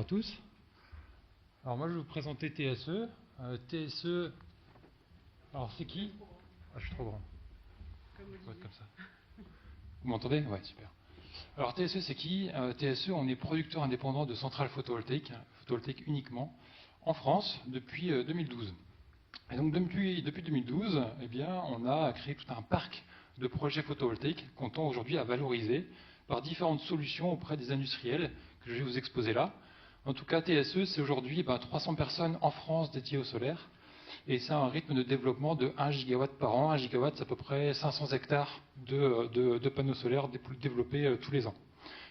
à tous. Alors moi je vais vous présenter TSE. TSE, alors c'est qui? Ah, je suis trop grand. Je vais être comme ça. Vous m'entendez? Ouais, super. Alors TSE c'est qui? TSE, on est producteur indépendant de centrales photovoltaïques uniquement, en France depuis 2012. Et donc depuis 2012, eh bien, on a créé tout un parc de projets photovoltaïques qu'on tend aujourd'hui à valoriser par différentes solutions auprès des industriels que je vais vous exposer là. En tout cas, TSE, c'est aujourd'hui 300 personnes en France dédiées au solaire, et c'est un rythme de développement de 1 gigawatt par an. 1 gigawatt, c'est à peu près 500 hectares de panneaux solaires développés tous les ans.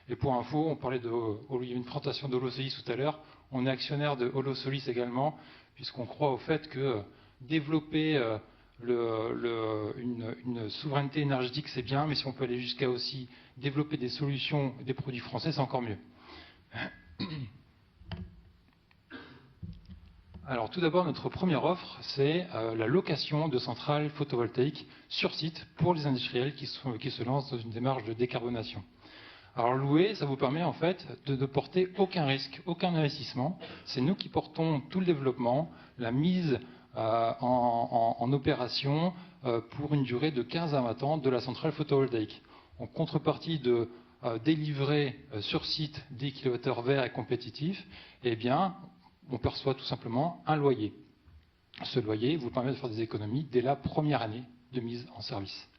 Et pour info, on parlait il y a une présentation d'Holosolis tout à l'heure, on est actionnaire de Holosolis également, puisqu'on croit au fait que développer une souveraineté énergétique, c'est bien, mais si on peut aller jusqu'à aussi développer des solutions, des produits français, c'est encore mieux. Alors tout d'abord, notre première offre, c'est la location de centrales photovoltaïques sur site pour les industriels qui se lancent dans une démarche de décarbonation. Alors louer, ça vous permet en fait de ne porter aucun risque, aucun investissement. C'est nous qui portons tout le développement, la mise en opération pour une durée de 15 à 20 ans de la centrale photovoltaïque. En contrepartie de délivrer sur site des kilowattheures verts et compétitifs, eh bien, on perçoit tout simplement un loyer. Ce loyer vous permet de faire des économies dès la première année de mise en service.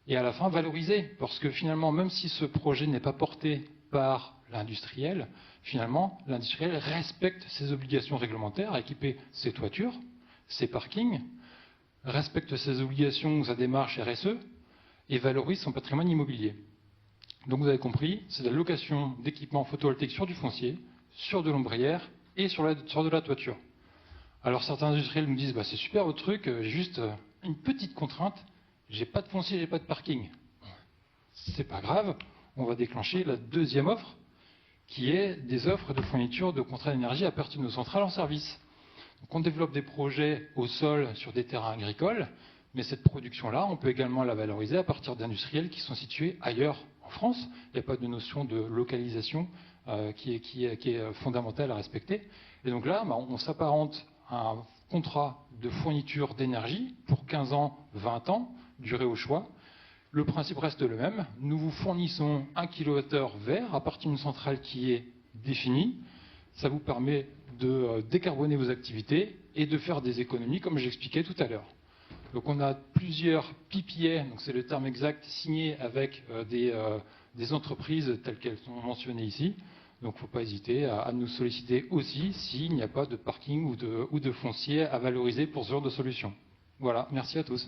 Et à la fin, valoriser, parce que finalement, même si ce projet n'est pas porté par l'industriel, finalement, l'industriel respecte ses obligations réglementaires à équiper ses toitures, ses parkings, respecte ses obligations, sa démarche RSE, et valorise son patrimoine immobilier. Donc vous avez compris, c'est la location d'équipements photovoltaïques sur du foncier, sur de l'ombrière et sur de la toiture. Alors certains industriels nous disent, c'est super votre truc, j'ai juste une petite contrainte, j'ai pas de foncier, j'ai pas de parking. C'est pas grave, on va déclencher la deuxième offre, qui est des offres de fourniture de contrats d'énergie à partir de nos centrales en service. Donc on développe des projets au sol sur des terrains agricoles, mais cette production-là, on peut également la valoriser à partir d'industriels qui sont situés ailleurs en France. Il n'y a pas de notion de localisation qui est fondamentale à respecter. Et donc là, on s'apparente à un contrat de fourniture d'énergie pour 15 ans, 20 ans, durée au choix. Le principe reste le même. Nous vous fournissons 1 kWh vert à partir d'une centrale qui est définie. Ça vous permet de décarboner vos activités et de faire des économies, comme j'expliquais tout à l'heure. Donc on a plusieurs PPA, donc c'est le terme exact, signés avec des entreprises telles qu'elles sont mentionnées ici. Donc il ne faut pas hésiter à nous solliciter aussi s'il n'y a pas de parking ou de foncier à valoriser pour ce genre de solution. Voilà, merci à tous.